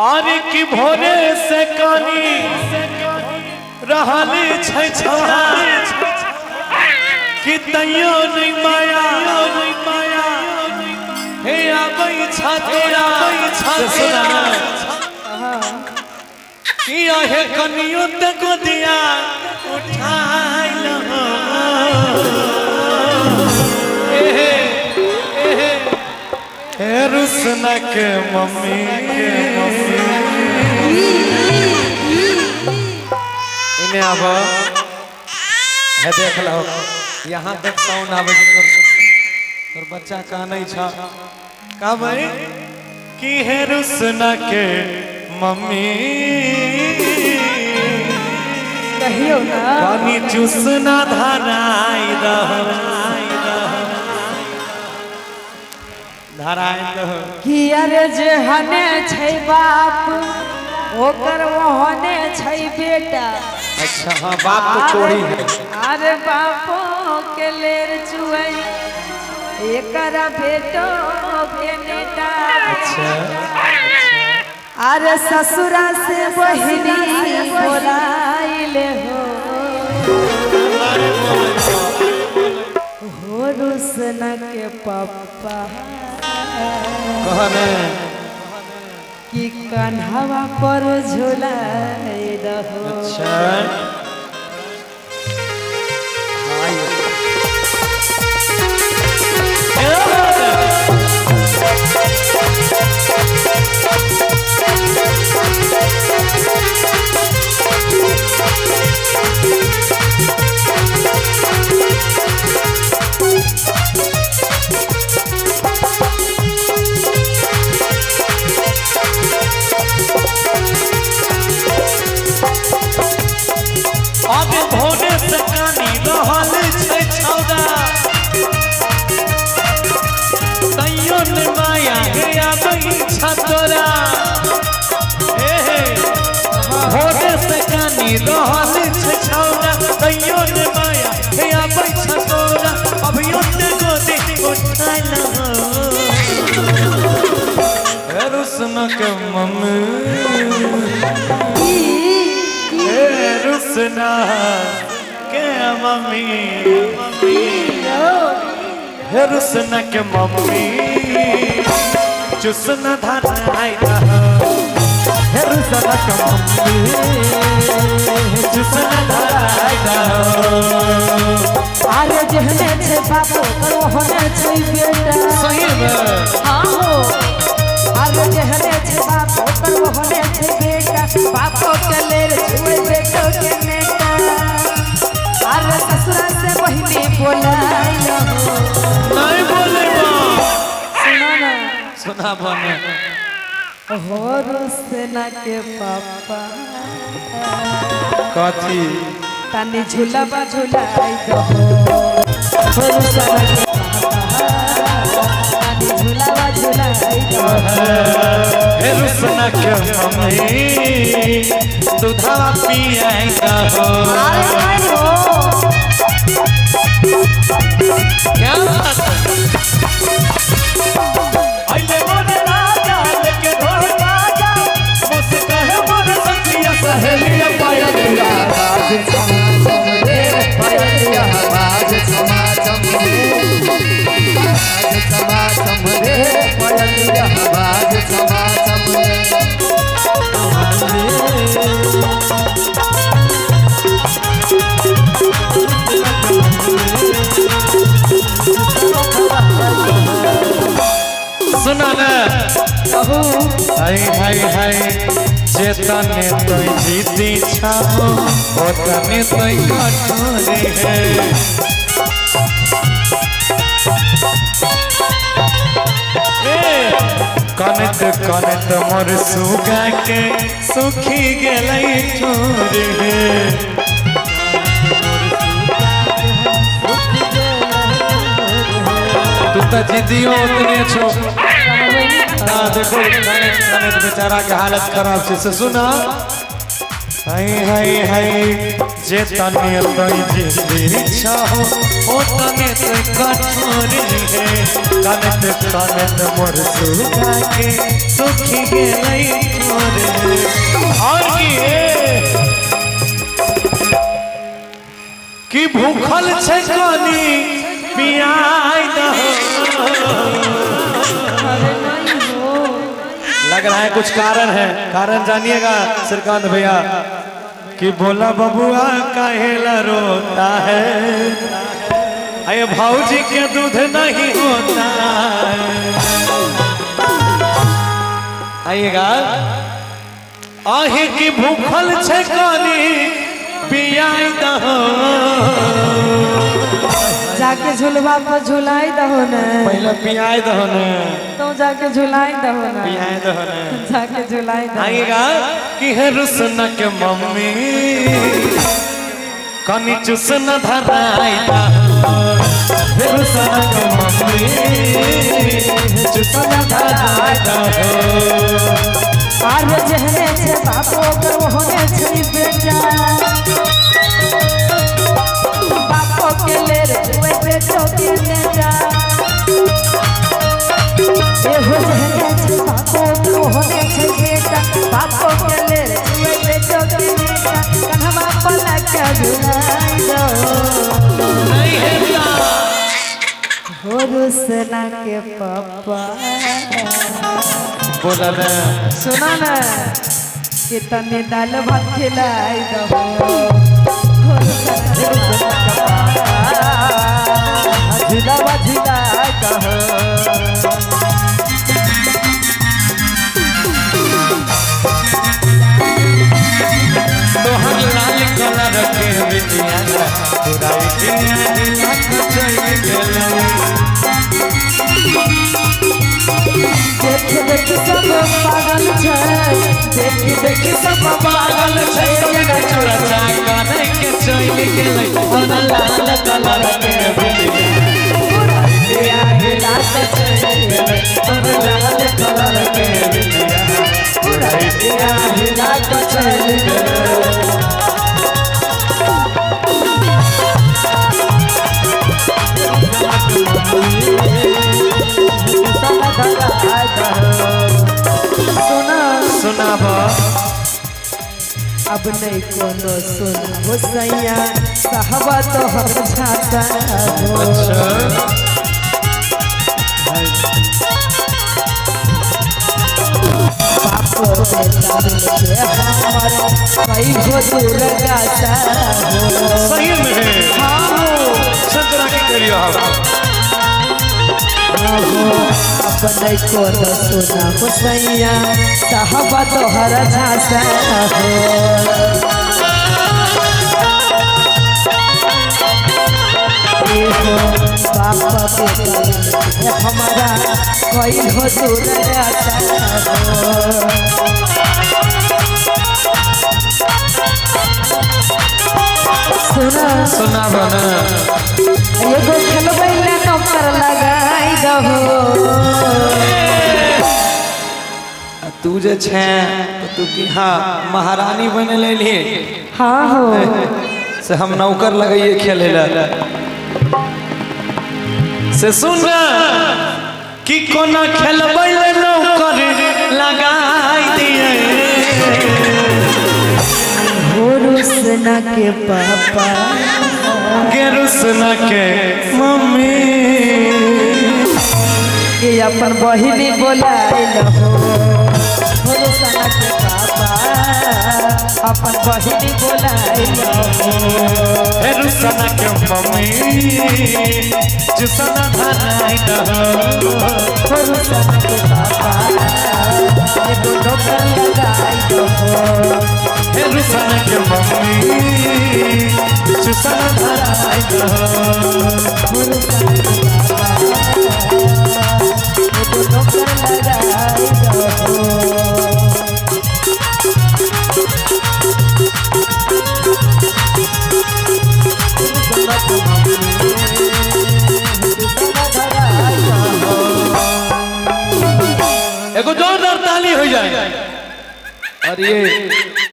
आरे की भोरे से कानी रहले छै छौड़ा कि तैयो नहीं माया हे आबै छ तोरा कि आहे कनियो त गोदिया उठाई ल रुसना के मम्मी इन्हें अब है देख लो यहाँ तक साउंड आवे और बच्चा का नहीं छा का भाई कि है रुसना के मम्मी कहियो ना पानी चूसना धराई कि अरे जे हने छै बाप ओकर ओहने छै बेटा। अच्छा हाँ बाप तो चोरी है। अरे बापो के लेर चुई एकर बेटो के नेटा। अच्छा अरे ससुरा से बहिनी बोलाइले हो रुसना के पापा कहने कि कन्हवा पर झुलाए दहो। अच्छा तोरा भोरे से कानी रहल छै छौरा तैयो ने माया हे आबै छ तोरा अभियो ने गोदी उठाई ल हे रुसना के मम्मी हे रुसना के मम्मी हे रुसना के मम्मी चुसना धराई हे रुसना के मम्मी चुसना धराई अरे जहने छै बापो पर ओहने छै बेटा। सही में हाँ हो अरे जहने छै बापो पर ओहने छै बेटा। बापो के लेर छुए बेटो के नेटा। अरे ससुरा से बहिनी बोलाइलो नहीं बोले सुनो ना सुना बने हो रुसना के पापा कथी तनी झूलाबा झूलाई दहो। हो रुसना के पापा तनी झूलाबा झूलाई दहो। हे रुसना के मम्मी दूधा पियाई दहो। क्या बात आइले मोरे राजा लेके ढोल बाजा मुस्का है मोरे सखिया सहेलिया पायलिया बाज समाजम रे पायलिया बाज समाजम रे पायलिया बाज समाजम रे सुना ना हाय हाय हाय चेतने तो जीती छाओ होतने तो कठोरे है कनत कनत मोर सुगा के सुखी गेलै ठोरे है तू तो जिदियो उतने छो ना देखो कनत बेचारा के हालत खराब से सुना हाय हाय हाय जे तने तई जिंदगी छाओ ओ तने तो कठोर है कनत कनत मोर सुगा के सुखी गेलै करे और की भूखल छे कनी पियाई दहो। लग रहा है कुछ कारण है, कारण जानिएगा श्रीकांत भैया कि भोला बबुआ काहेला रोता है, अये भाऊजी के दूध नहीं होता है। आइएगा आहे की भूखल छे कनी पियाई दहो। जाके झुलवा पर झुलाई दहो न, पहले पियाई दहो न, तो जाके झुलाई दहो न, पियाई दहो न, जाके झुलाई दहो। आइएगा कि है रुसन के मम्मी कनी चुसन धराई दहो। रुसन के मम्मी चुसन धराई दहो। आर जहने छे बापो कर होने छे बेटा, बापो के ले रे बेटो के नेटा। ए हो जहने छे बापो कर होने छे बेटा, बापो के ले रे बेटो के नेटा। कन्हवा पला के झुलाई दो नहीं है हो रुसना के पापा। बोला ना सुना ना कि तने दाल भात खिलाई दहो। झिलावा झिला कहो तोहर लाल कलर के बिटिया पुराई के लाख चली गेलै। देख देख सब पागल छै, देख देख सब पागल छै, सबके चोरा काने के चली गेलै। तोहर लाल कलर के बिटिया पुराई के लाख चली गेलै। तोहर लाल कलर के बिटिया पुराई के लाख चली गेलै। सुनाबा अब नहीं कोनो सुना हो सैया साहबा तो हर छाता हो। बापो बेटा मिलके हमारा कई हो दूर गाता हो। सही में है हाँ संतरा के करियो अब नहीं कोनो सुना हो सैया साहबा तो हर छाता हो। बापा बेटा हमारा कोई हो दूर जाता हो। सुना सुना बना एगो खेलबै ले नंबर लगाई दहो। तू जे छे तो तू की हाँ महारानी बने ले हाँ हो से हम नौकर लगाइए खेले ला से सुन कि कोना खेलबै ले नौकर लगाई दिए। हो रुसना के पापा के रुसना के मम्मी के अपन बहिनी बोलाई लहो। हो रुसना के पापा अपन बहिनी बोलाई लहो। हे रुसना के मम्मी जुसना धराई दहो। हो रुसना के पापा एगो नौकर लगाई दहो। हे रुसना के मम्मी जुसना धराई दहो। हो रुसना के पापा एगो नौकर लगाई दहो। एगो जोरदार ताली हो जाए। और ये